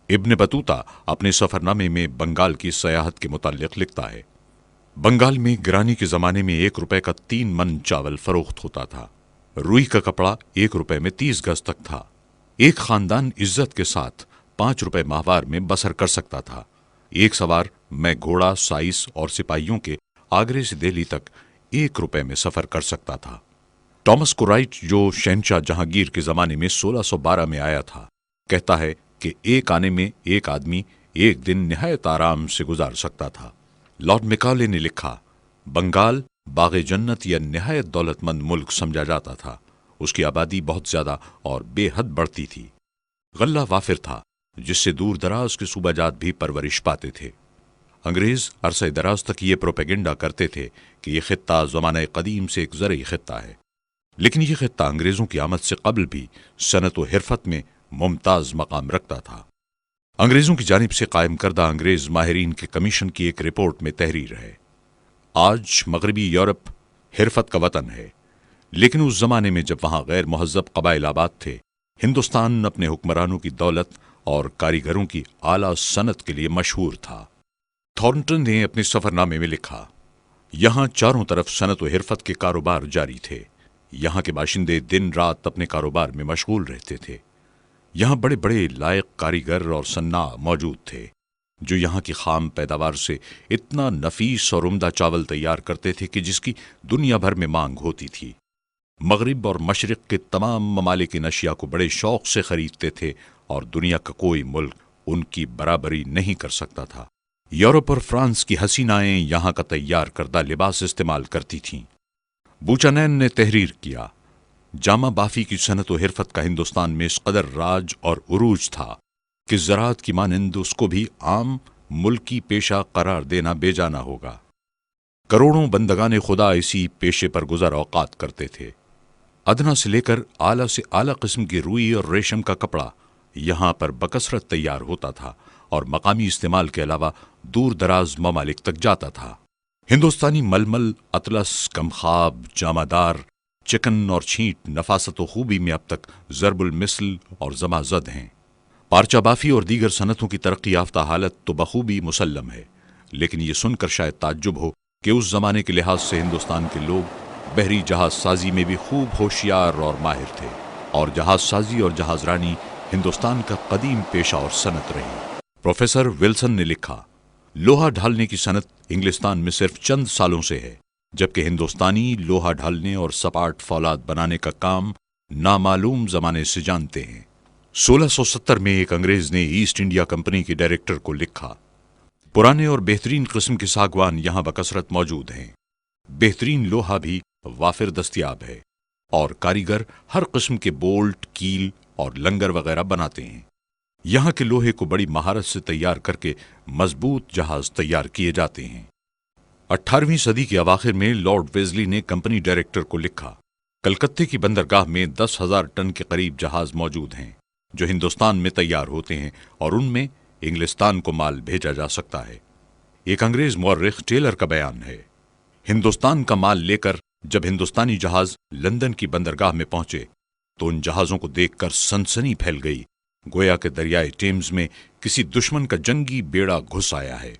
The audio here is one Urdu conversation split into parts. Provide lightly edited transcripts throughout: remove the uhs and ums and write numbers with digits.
ابن بطوطہ اپنے سفرنامے میں بنگال کی سیاحت کے متعلق لکھتا ہے: بنگال میں گرانی کے زمانے میں 1 روپے کا 3 من چاول فروخت ہوتا تھا۔ روئی کا کپڑا 1 روپے میں 30 گز تک تھا۔ ایک خاندان عزت کے ساتھ 5 روپے ماہوار میں بسر کر سکتا تھا۔ ایک سوار میں گھوڑا، سائس اور سپاہیوں کے آگرے سے دہلی تک 1 روپے میں سفر کر سکتا تھا۔ ٹامس کو رائٹ، جو شہنشاہ جہانگیر کے زمانے میں 1612 میں آیا تھا، کہتا ہے کہ ایک آنے میں ایک آدمی ایک دن نہایت آرام سے گزار سکتا تھا۔ لارڈ میکالے نے لکھا: بنگال باغ جنت یا نہایت دولت مند ملک سمجھا جاتا تھا۔ اس کی آبادی بہت زیادہ اور بے حد بڑھتی تھی۔ غلہ وافر تھا، جس سے دور دراز کے صوبہ جات بھی پرورش پاتے تھے۔ انگریز عرصہ دراز تک یہ پروپیگنڈا کرتے تھے کہ یہ خطہ زمانہ قدیم سے ایک زرعی خطہ ہے، لیکن یہ خطہ انگریزوں کی آمد سے قبل بھی صنعت و حرفت میں ممتاز مقام رکھتا تھا۔ انگریزوں کی جانب سے قائم کردہ انگریز ماہرین کے کمیشن کی ایک رپورٹ میں تحریر ہے: آج مغربی یورپ حرفت کا وطن ہے، لیکن اس زمانے میں جب وہاں غیر مہذب قبائل آباد تھے، ہندوستان اپنے حکمرانوں کی دولت اور کاریگروں کی اعلیٰ صنعت کے لیے مشہور تھا۔ تھارنٹن نے اپنے سفرنامے میں لکھا: یہاں چاروں طرف صنعت و حرفت کے کاروبار جاری تھے۔ یہاں کے باشندے دن رات اپنے کاروبار میں مشغول رہتے تھے۔ یہاں بڑے بڑے لائق کاریگر اور صناع موجود تھے، جو یہاں کی خام پیداوار سے اتنا نفیس اور عمدہ چاول تیار کرتے تھے کہ جس کی دنیا بھر میں مانگ ہوتی تھی۔ مغرب اور مشرق کے تمام ممالک ان اشیاء کو بڑے شوق سے خریدتے تھے، اور دنیا کا کوئی ملک ان کی برابری نہیں کر سکتا تھا۔ یورپ اور فرانس کی حسینائیں یہاں کا تیار کردہ لباس استعمال کرتی تھیں۔ بوچانین نے تحریر کیا: جامہ بافی کی صنعت و حرفت کا ہندوستان میں اس قدر راج اور عروج تھا کہ زراعت کی مانند اس کو بھی عام ملکی پیشہ قرار دینا بے جانا ہوگا۔ کروڑوں بندگان خدا اسی پیشے پر گزر اوقات کرتے تھے۔ ادنا سے لے کر اعلیٰ سے اعلیٰ قسم کی روئی اور ریشم کا کپڑا یہاں پر بکثرت تیار ہوتا تھا اور مقامی استعمال کے علاوہ دور دراز ممالک تک جاتا تھا۔ ہندوستانی ململ، اطلس، کمخاب، جامہ دار، چکن اور چھینٹ نفاست و خوبی میں اب تک ضرب المثل اور زمازد ہیں۔ پارچہ بافی اور دیگر صنعتوں کی ترقی یافتہ حالت تو بخوبی مسلم ہے، لیکن یہ سن کر شاید تعجب ہو کہ اس زمانے کے لحاظ سے ہندوستان کے لوگ بحری جہاز سازی میں بھی خوب ہوشیار اور ماہر تھے، اور جہاز سازی اور جہاز رانی ہندوستان کا قدیم پیشہ اور صنعت رہی۔ پروفیسر ولسن نے لکھا: لوہا ڈھالنے کی صنعت انگلستان میں صرف چند سالوں سے ہے، جبکہ ہندوستانی لوہا ڈھالنے اور سپاٹ فولاد بنانے کا کام نامعلوم زمانے سے جانتے ہیں۔ 1670 میں ایک انگریز نے ایسٹ انڈیا کمپنی کے ڈائریکٹر کو لکھا: پرانے اور بہترین قسم کے ساگوان یہاں بکثرت موجود ہیں۔ بہترین لوہا بھی وافر دستیاب ہے، اور کاریگر ہر قسم کے بولٹ، کیل اور لنگر وغیرہ بناتے ہیں۔ یہاں کے لوہے کو بڑی مہارت سے تیار کر کے مضبوط جہاز تیار کیے جاتے ہیں۔ 18ویں صدی کے اواخر میں لارڈ ویزلی نے کمپنی ڈائریکٹر کو لکھا: کلکتے کی بندرگاہ میں 10,000 ٹن کے قریب جہاز موجود ہیں، جو ہندوستان میں تیار ہوتے ہیں، اور ان میں انگلستان کو مال بھیجا جا سکتا ہے۔ ایک انگریز مورخ ٹیلر کا بیان ہے: ہندوستان کا مال لے کر جب ہندوستانی جہاز لندن کی بندرگاہ میں پہنچے تو ان جہازوں کو دیکھ کر سنسنی پھیل گئی، گویا کہ دریائے ٹیمز میں کسی دشمن کا جنگی بیڑا گھس آیا ہے۔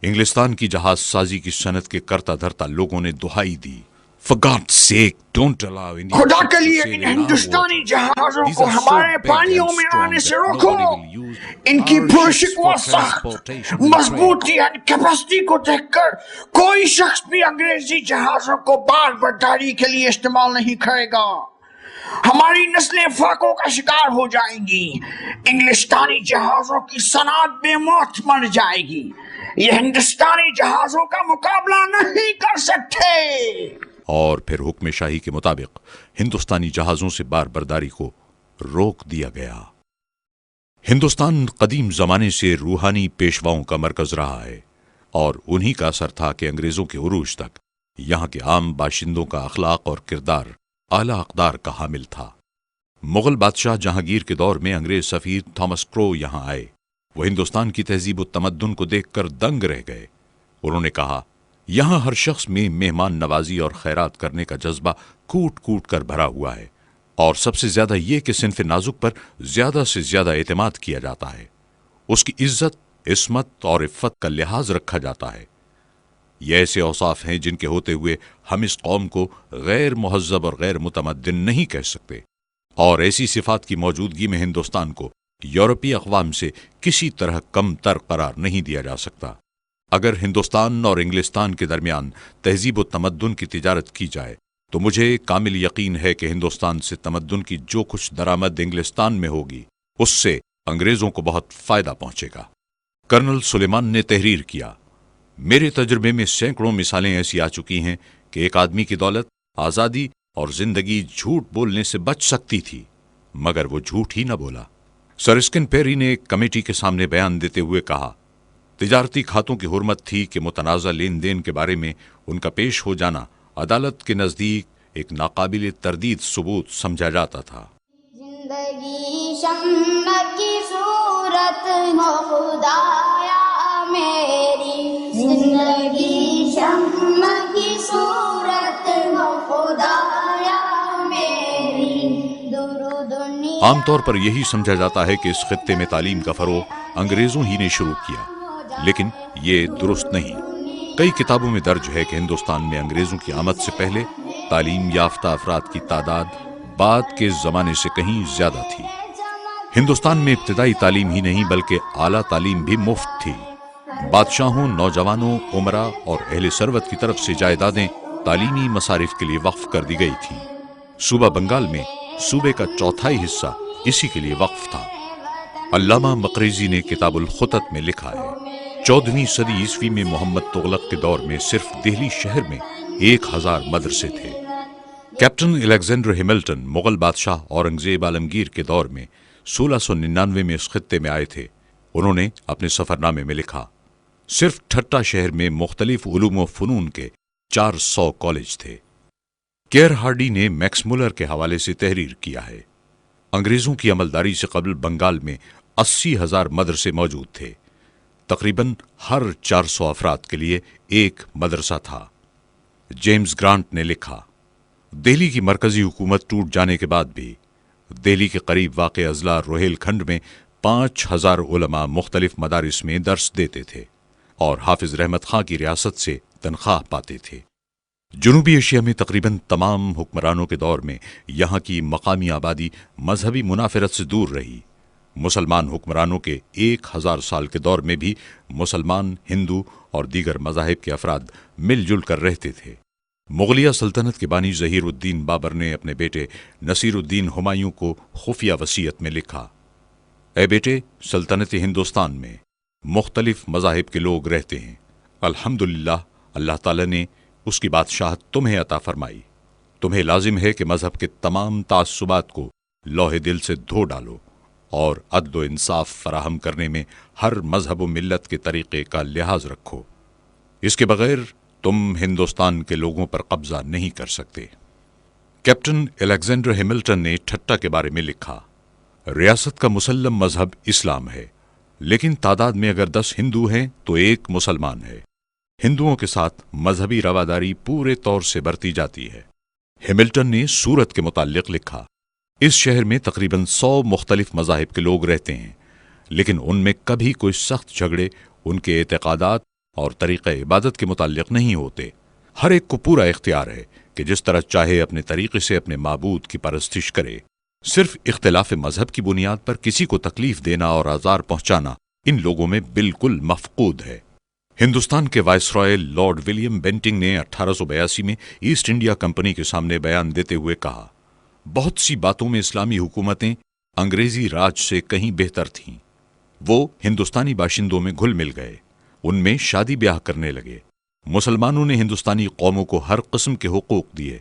انگلستان کی جہاز سازی کی صنعت کے کرتا دھرتا لوگوں نے دہائی دی: For God's sake, don't allow India خدا کے ships to لیے sail ان in our ہندوستانی waters. جہازوں These کو are so ہمارے big پانیوں and میں strong آنے سے that روکو۔ nobody will use ان کی our پور ships شکوہ for سخت transportation and trade. مضبوطی اور کیپیسٹی کو دیکھ کر کوئی شخص بھی انگریزی جہازوں کو بار برداری کے لیے استعمال نہیں کرے گا۔ ہماری نسلیں فاقوں کا شکار ہو جائیں گی۔ انگلستانی جہازوں کی صنعت بے موت مر جائے گی۔ یہ ہندوستانی جہازوں کا مقابلہ نہیں کر سکتے۔ اور پھر حکم شاہی کے مطابق ہندوستانی جہازوں سے بار برداری کو روک دیا گیا۔ ہندوستان قدیم زمانے سے روحانی پیشواؤں کا مرکز رہا ہے، اور انہی کا اثر تھا کہ انگریزوں کے عروج تک یہاں کے عام باشندوں کا اخلاق اور کردار اعلیٰ اقدار کا حامل تھا۔ مغل بادشاہ جہانگیر کے دور میں انگریز سفیر تھامس کرو یہاں آئے۔ وہ ہندوستان کی تہذیب و تمدن کو دیکھ کر دنگ رہ گئے۔ انہوں نے کہا: یہاں ہر شخص میں مہمان نوازی اور خیرات کرنے کا جذبہ کوٹ کوٹ کر بھرا ہوا ہے، اور سب سے زیادہ یہ کہ صنف نازک پر زیادہ سے زیادہ اعتماد کیا جاتا ہے۔ اس کی عزت، عصمت اور عفت کا لحاظ رکھا جاتا ہے۔ یہ ایسے اوصاف ہیں جن کے ہوتے ہوئے ہم اس قوم کو غیر مہذب اور غیر متمدن نہیں کہہ سکتے، اور ایسی صفات کی موجودگی میں ہندوستان کو یورپی اقوام سے کسی طرح کم تر قرار نہیں دیا جا سکتا۔ اگر ہندوستان اور انگلستان کے درمیان تہذیب و تمدن کی تجارت کی جائے تو مجھے کامل یقین ہے کہ ہندوستان سے تمدن کی جو کچھ درآمد انگلستان میں ہوگی اس سے انگریزوں کو بہت فائدہ پہنچے گا۔ کرنل سلیمان نے تحریر کیا، میرے تجربے میں سینکڑوں مثالیں ایسی آ چکی ہیں کہ ایک آدمی کی دولت، آزادی اور زندگی جھوٹ بولنے سے بچ سکتی تھی، مگر وہ جھوٹ ہی نہ بولا۔ سر اسکن پیری نے ایک کمیٹی کے سامنے بیان دیتے ہوئے کہا، تجارتی کھاتوں کی حرمت تھی کہ متنازع لین دین کے بارے میں ان کا پیش ہو جانا عدالت کے نزدیک ایک ناقابل تردید ثبوت سمجھا جاتا تھا۔ زندگی شمع کی صورت ہو خدایا میری، زندگی شمع کی صورت ہو خدایا میری، درود دنیا۔ عام طور پر یہی سمجھا جاتا ہے کہ اس خطے میں تعلیم کا فروغ انگریزوں ہی نے شروع کیا، لیکن یہ درست نہیں۔ کئی کتابوں میں درج ہے کہ ہندوستان میں انگریزوں کی آمد سے پہلے تعلیم یافتہ افراد کی تعداد بعد کے زمانے سے کہیں زیادہ تھی۔ ہندوستان میں ابتدائی تعلیم ہی نہیں بلکہ اعلیٰ تعلیم بھی مفت تھی۔ بادشاہوں، نوجوانوں، امراء اور اہل ثروت کی طرف سے جائیدادیں تعلیمی مصارف کے لیے وقف کر دی گئی تھیں۔ صوبہ بنگال میں صوبے کا چوتھائی حصہ اسی کے لیے وقف تھا۔ علامہ مقریزی نے کتاب الخطط میں لکھا ہے، 14ویں صدی عیسوی میں محمد تغلق کے دور میں صرف دہلی شہر میں 1000 مدرسے تھے۔ کیپٹن الیگزینڈر ہیملٹن مغل بادشاہ اورنگزیب عالمگیر کے دور میں 1699 میں اس خطے میں آئے تھے۔ انہوں نے اپنے سفر نامے میں لکھا، صرف ٹھٹا شہر میں مختلف علوم و فنون کے 400 کالج تھے۔ کیئر ہارڈی نے میکس مولر کے حوالے سے تحریر کیا ہے، انگریزوں کی عملداری سے قبل بنگال میں 80,000 مدرسے موجود تھے، تقریباً ہر 400 افراد کے لیے ایک مدرسہ تھا۔ جیمز گرانٹ نے لکھا، دہلی کی مرکزی حکومت ٹوٹ جانے کے بعد بھی دہلی کے قریب واقع اضلاع روہیل کھنڈ میں 5000 علماء مختلف مدارس میں درس دیتے تھے اور حافظ رحمت خاں کی ریاست سے تنخواہ پاتے تھے۔ جنوبی ایشیا میں تقریباً تمام حکمرانوں کے دور میں یہاں کی مقامی آبادی مذہبی منافرت سے دور رہی۔ مسلمان حکمرانوں کے 1000 سال کے دور میں بھی مسلمان، ہندو اور دیگر مذاہب کے افراد مل جل کر رہتے تھے۔ مغلیہ سلطنت کے بانی ظہیر الدین بابر نے اپنے بیٹے نصیر الدین ہمایوں کو خفیہ وصیت میں لکھا، اے بیٹے، سلطنت ہندوستان میں مختلف مذاہب کے لوگ رہتے ہیں، الحمدللہ اللہ تعالی نے اس کی بادشاہت تمہیں عطا فرمائی۔ تمہیں لازم ہے کہ مذہب کے تمام تعصبات کو لوح دل سے دھو ڈالو اور عدل و انصاف فراہم کرنے میں ہر مذہب و ملت کے طریقے کا لحاظ رکھو۔ اس کے بغیر تم ہندوستان کے لوگوں پر قبضہ نہیں کر سکتے۔ کیپٹن الیگزینڈر ہیملٹن نے ٹھٹا کے بارے میں لکھا، ریاست کا مسلم مذہب اسلام ہے، لیکن تعداد میں اگر 10 ہندو ہیں تو ایک مسلمان ہے۔ ہندوؤں کے ساتھ مذہبی رواداری پورے طور سے برتی جاتی ہے۔ ہیملٹن نے سورت کے متعلق لکھا، اس شہر میں تقریباً 100 مختلف مذاہب کے لوگ رہتے ہیں، لیکن ان میں کبھی کوئی سخت جھگڑے ان کے اعتقادات اور طریقہ عبادت کے متعلق نہیں ہوتے۔ ہر ایک کو پورا اختیار ہے کہ جس طرح چاہے اپنے طریقے سے اپنے معبود کی پرستش کرے۔ صرف اختلاف مذہب کی بنیاد پر کسی کو تکلیف دینا اور آزار پہنچانا ان لوگوں میں بالکل مفقود ہے۔ ہندوستان کے وائسرائے لارڈ ولیم بینٹنگ نے 1882 میں ایسٹ انڈیا کمپنی کے سامنے بیان دیتے ہوئے کہا، بہت سی باتوں میں اسلامی حکومتیں انگریزی راج سے کہیں بہتر تھیں۔ وہ ہندوستانی باشندوں میں گھل مل گئے، ان میں شادی بیاہ کرنے لگے۔ مسلمانوں نے ہندوستانی قوموں کو ہر قسم کے حقوق دیے۔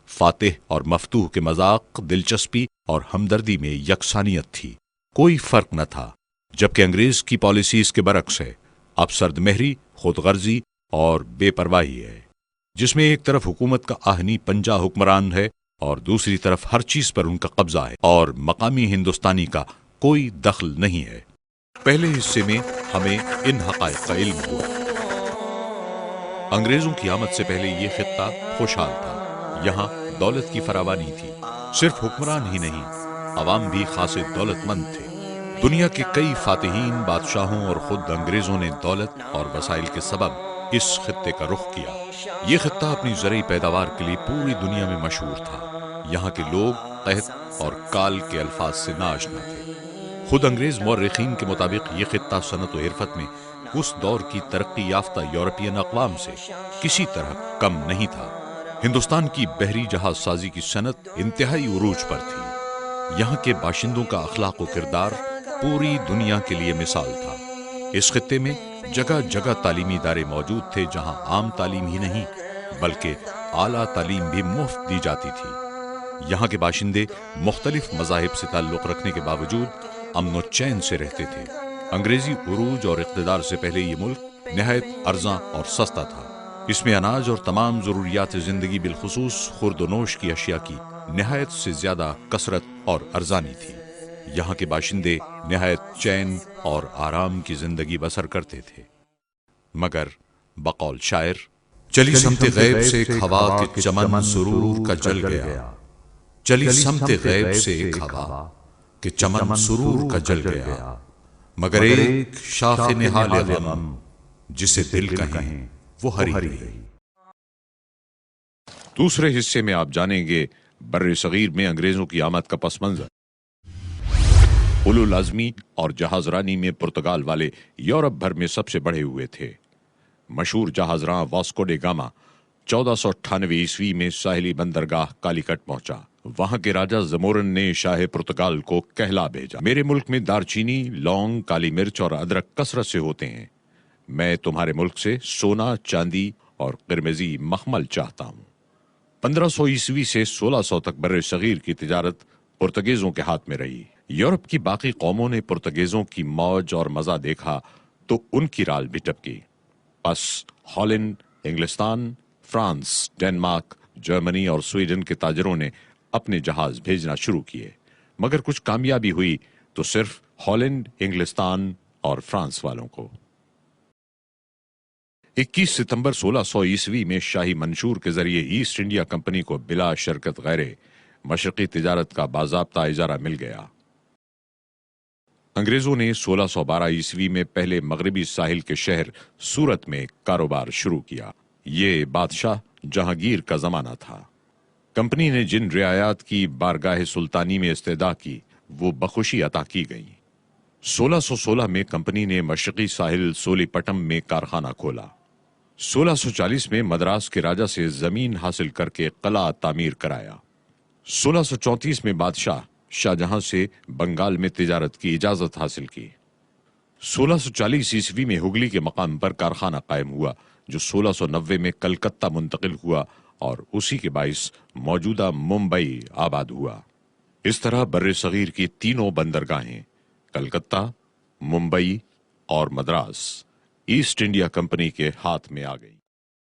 فاتح اور مفتوح کے مذاق، دلچسپی اور ہمدردی میں یکسانیت تھی، کوئی فرق نہ تھا، جبکہ انگریز کی پالیسی اس کے برعکس ہے، اب سرد مہری، خود غرضی اور بے پرواہی ہے، جس میں ایک طرف حکومت کا آہنی پنجہ حکمران ہے اور دوسری طرف ہر چیز پر ان کا قبضہ ہے اور مقامی ہندوستانی کا کوئی دخل نہیں ہے۔ پہلے حصے میں ہمیں ان حقائق کا علم ہوا۔ انگریزوں کی آمد سے پہلے یہ خطہ خوشحال تھا، یہاں دولت کی فراوانی تھی، صرف حکمران ہی نہیں، عوام بھی خاصے دولت مند تھے۔ دنیا کے کئی فاتحین بادشاہوں اور خود انگریزوں نے دولت اور وسائل کے سبب اس خطے کا رخ کیا۔ یہ خطہ اپنی زرعی پیداوار کے لیے پوری دنیا میں مشہور تھا۔ یہاں کے لوگ قحط اور کال کے الفاظ سے ناآشنا تھے۔ خود انگریز مورخین کے مطابق یہ خطہ صنعت و حرفت میں اس دور کی ترقی یافتہ یورپین اقوام سے کسی طرح کم نہیں تھا۔ ہندوستان کی بحری جہاز سازی کی صنعت انتہائی عروج پر تھی۔ یہاں کے باشندوں کا اخلاق و کردار پوری دنیا کے لیے مثال تھا۔ اس خطے میں جگہ جگہ تعلیمی ادارے موجود تھے جہاں عام تعلیم ہی نہیں بلکہ اعلیٰ تعلیم بھی مفت دی جاتی تھی۔ یہاں کے باشندے مختلف مذاہب سے تعلق رکھنے کے باوجود امن و چین سے رہتے تھے۔ انگریزی عروج اور اقتدار سے پہلے یہ ملک نہایت ارزاں اور سستا تھا۔ اس میں اناج اور تمام ضروریات زندگی بالخصوص خورد و نوش کی اشیاء کی نہایت سے زیادہ کثرت اور ارزانی تھی۔ یہاں کے باشندے نہایت چین اور آرام کی زندگی بسر کرتے تھے، مگر بقول شاعر چلی سمت غیب سے ایک ہوا کہ چمن سرور کا جل گیا، چلی سمت غیب سے ایک ہوا کہ چمن سرور کا جل گیا، مگر ایک شاخ نہال غم جسے دل کہیں وہ ہری رہی۔ دوسرے حصے میں آپ جانیں گے بر صغیر میں انگریزوں کی آمد کا پس منظر۔ اولو العزمی اور جہاز رانی میں پرتگال والے یورپ بھر میں سب سے بڑھے ہوئے تھے۔ مشہور جہاز راں واسکو ڈے گاما 1498 عیسوی میں ساحلی بندرگاہ کالی کٹ پہنچا۔ وہاں کے راجہ زمورن نے شاہ پرتگال کو کہلا بھیجا، میرے ملک میں دار چینی، لونگ، کالی مرچ اور ادرک کثرت سے ہوتے ہیں۔ میں تمہارے ملک سے سونا، چاندی اور قرمزی مخمل چاہتا ہوں۔ 1500 عیسوی سے 1600 تک بر صغیر کی تجارت پرتگیزوں کے ہاتھ میں رہی۔ یورپ کی باقی قوموں نے پرتگیزوں کی موج اور مزہ دیکھا تو ان کی رال بھی ٹپکی۔ پس ہالینڈ، انگلستان، فرانس، ڈنمارک، جرمنی اور سویڈن کے تاجروں نے اپنے جہاز بھیجنا شروع کیے، مگر کچھ کامیابی ہوئی تو صرف ہالینڈ، انگلستان اور فرانس والوں کو۔ 21 ستمبر 1600 عیسوی میں شاہی منشور کے ذریعے ایسٹ انڈیا کمپنی کو بلا شرکت غیر مشرقی تجارت کا باضابطہ اجارہ مل گیا۔ انگریزوں نے 1612 عیسوی میں پہلے مغربی ساحل کے شہر سورت میں کاروبار شروع کیا۔ یہ بادشاہ جہانگیر کا زمانہ تھا۔ کمپنی نے جن رعایات کی بارگاہ سلطانی میں استدعا کی وہ بخوشی عطا کی گئیں۔ 1616 میں کمپنی نے مشرقی ساحل سولی پٹم میں کارخانہ کھولا۔ 1640 میں مدراس کے راجہ سے زمین حاصل کر کے قلعہ تعمیر کرایا۔ 1634 میں بادشاہ شاہجہاں سے بنگال میں تجارت کی اجازت حاصل کی۔ 1640 عیسوی میں ہگلی کے مقام پر کارخانہ قائم ہوا جو 1690 میں کلکتہ منتقل ہوا اور اسی کے باعث موجودہ ممبئی آباد ہوا۔ اس طرح بر صغیر کی تینوں بندرگاہیں کلکتہ، ممبئی اور مدراس ایسٹ انڈیا کمپنی کے ہاتھ میں آ گئی۔